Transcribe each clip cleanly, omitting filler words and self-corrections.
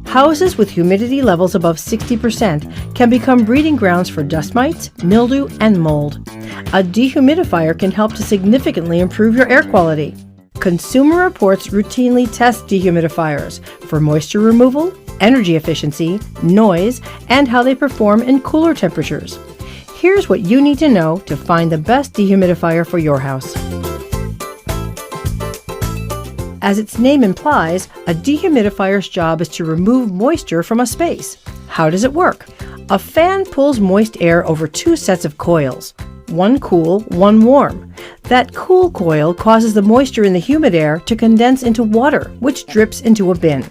Houses with humidity levels above 60% can become breeding grounds for dust mites, mildew, and mold. A dehumidifier can help to significantly improve your air quality. Consumer Reports routinely test dehumidifiers for moisture removal, energy efficiency, noise, and how they perform in cooler temperatures. Here's what you need to know to find the best dehumidifier for your house. As its name implies, a dehumidifier's job is to remove moisture from a space. How does it work? A fan pulls moist air over two sets of coils, one cool, one warm. That cool coil causes the moisture in the humid air to condense into water, which drips into a bin.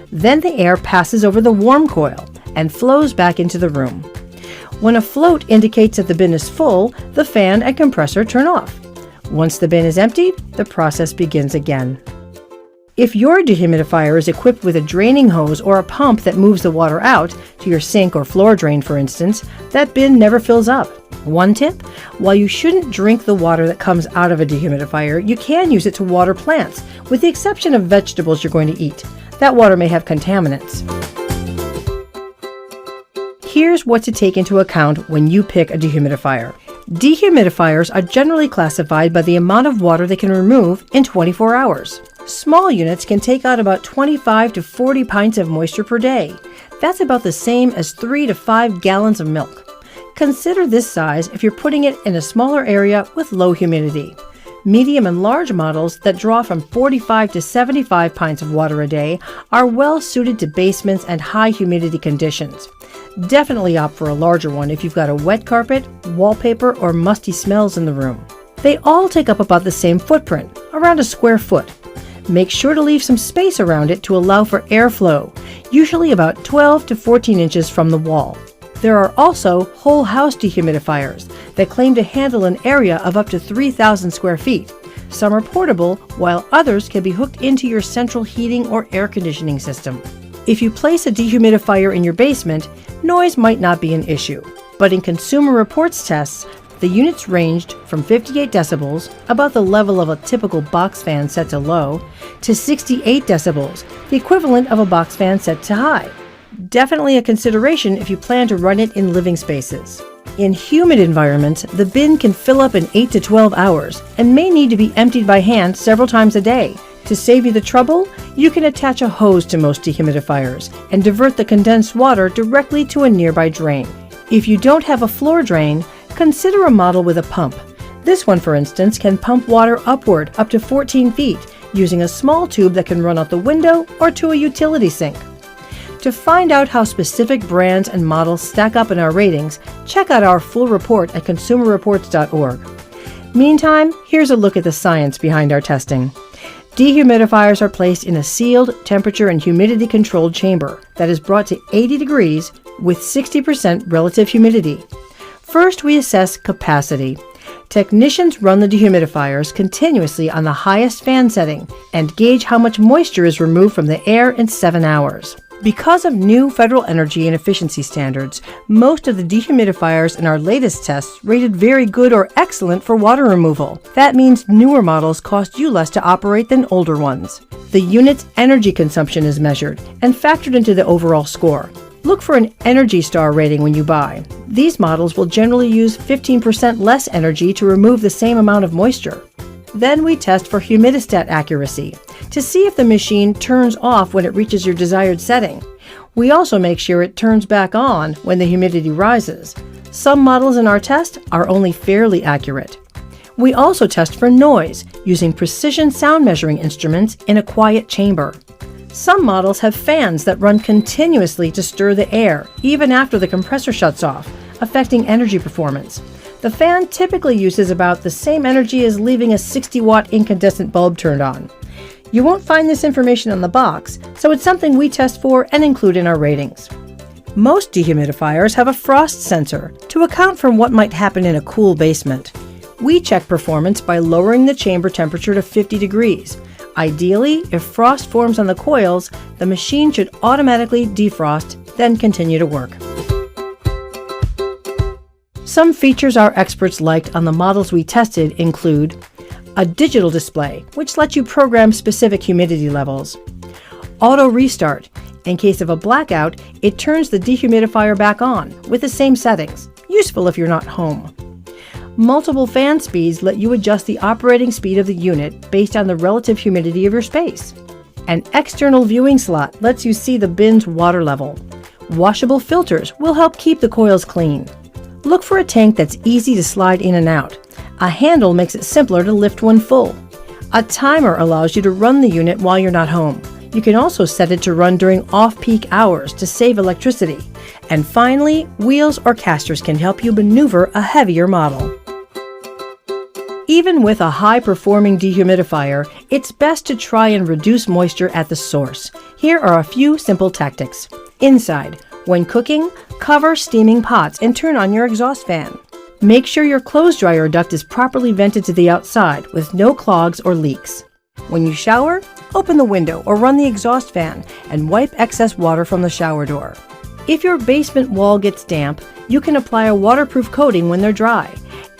Then the air passes over the warm coil and flows back into the room. When a float indicates that the bin is full, the fan and compressor turn off. Once the bin is emptied, the process begins again. If your dehumidifier is equipped with a draining hose or a pump that moves the water out, to your sink or floor drain for instance, that bin never fills up. One tip: while you shouldn't drink the water that comes out of a dehumidifier, you can use it to water plants, with the exception of vegetables you're going to eat. That water may have contaminants. Here's what to take into account when you pick a dehumidifier. Dehumidifiers are generally classified by the amount of water they can remove in 24 hours. Small units can take out about 25 to 40 pints of moisture per day. That's about the same as 3 to 5 gallons of milk. Consider this size if you're putting it in a smaller area with low humidity. Medium and large models that draw from 45 to 75 pints of water a day are well suited to basements and high humidity conditions. Definitely opt for a larger one if you've got a wet carpet, wallpaper, or musty smells in the room. They all take up about the same footprint, around a square foot. Make sure to leave some space around it to allow for airflow, usually about 12 to 14 inches from the wall. There are also whole house dehumidifiers that claim to handle an area of up to 3,000 square feet. Some are portable, while others can be hooked into your central heating or air conditioning system. If you place a dehumidifier in your basement, noise might not be an issue. But in Consumer Reports tests, the units ranged from 58 decibels, about the level of a typical box fan set to low, to 68 decibels, the equivalent of a box fan set to high. Definitely a consideration if you plan to run it in living spaces. In humid environments, the bin can fill up in 8 to 12 hours and may need to be emptied by hand several times a day. To save you the trouble, you can attach a hose to most dehumidifiers and divert the condensed water directly to a nearby drain. If you don't have a floor drain, consider a model with a pump. This one, for instance, can pump water upward up to 14 feet using a small tube that can run out the window or to a utility sink. To find out how specific brands and models stack up in our ratings, check out our full report at consumerreports.org. Meantime, here's a look at the science behind our testing. Dehumidifiers are placed in a sealed, temperature and humidity controlled chamber that is brought to 80 degrees with 60% relative humidity. First, we assess capacity. Technicians run the dehumidifiers continuously on the highest fan setting and gauge how much moisture is removed from the air in 7 hours. Because of new federal energy and efficiency standards, most of the dehumidifiers in our latest tests rated very good or excellent for water removal. That means newer models cost you less to operate than older ones. The unit's energy consumption is measured and factored into the overall score. Look for an Energy Star rating when you buy. These models will generally use 15% less energy to remove the same amount of moisture. Then we test for humidistat accuracy to see if the machine turns off when it reaches your desired setting. We also make sure it turns back on when the humidity rises. Some models in our test are only fairly accurate. We also test for noise using precision sound measuring instruments in a quiet chamber. Some models have fans that run continuously to stir the air, even after the compressor shuts off, affecting energy performance. The fan typically uses about the same energy as leaving a 60-watt incandescent bulb turned on. You won't find this information on the box, so it's something we test for and include in our ratings. Most dehumidifiers have a frost sensor to account for what might happen in a cool basement. We check performance by lowering the chamber temperature to 50 degrees. Ideally, if frost forms on the coils, the machine should automatically defrost, then continue to work. Some features our experts liked on the models we tested include a digital display, which lets you program specific humidity levels, auto restart, In case of a blackout, it turns the dehumidifier back on with the same settings, useful if you're not home. Multiple fan speeds let you adjust the operating speed of the unit based on the relative humidity of your space. An external viewing slot lets you see the bin's water level. Washable filters will help keep the coils clean. Look for a tank that's easy to slide in and out. A handle makes it simpler to lift when full. A timer allows you to run the unit while you're not home. You can also set it to run during off-peak hours to save electricity. And finally, wheels or casters can help you maneuver a heavier model. Even with a high-performing dehumidifier, it's best to try and reduce moisture at the source. Here are a few simple tactics. Inside, when cooking, cover steaming pots and turn on your exhaust fan. Make sure your clothes dryer duct is properly vented to the outside with no clogs or leaks. When you shower, open the window or run the exhaust fan and wipe excess water from the shower door. If your basement wall gets damp, you can apply a waterproof coating when they're dry.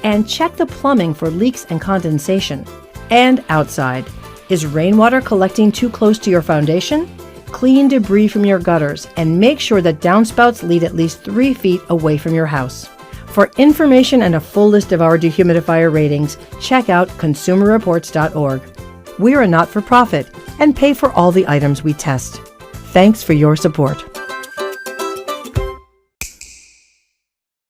And check the plumbing for leaks and condensation. And outside, is rainwater collecting too close to your foundation? Clean debris from your gutters and make sure that downspouts lead at least 3 feet away from your house. For information and a full list of our dehumidifier ratings, check out consumerreports.org. We're a not-for-profit and pay for all the items we test. Thanks for your support.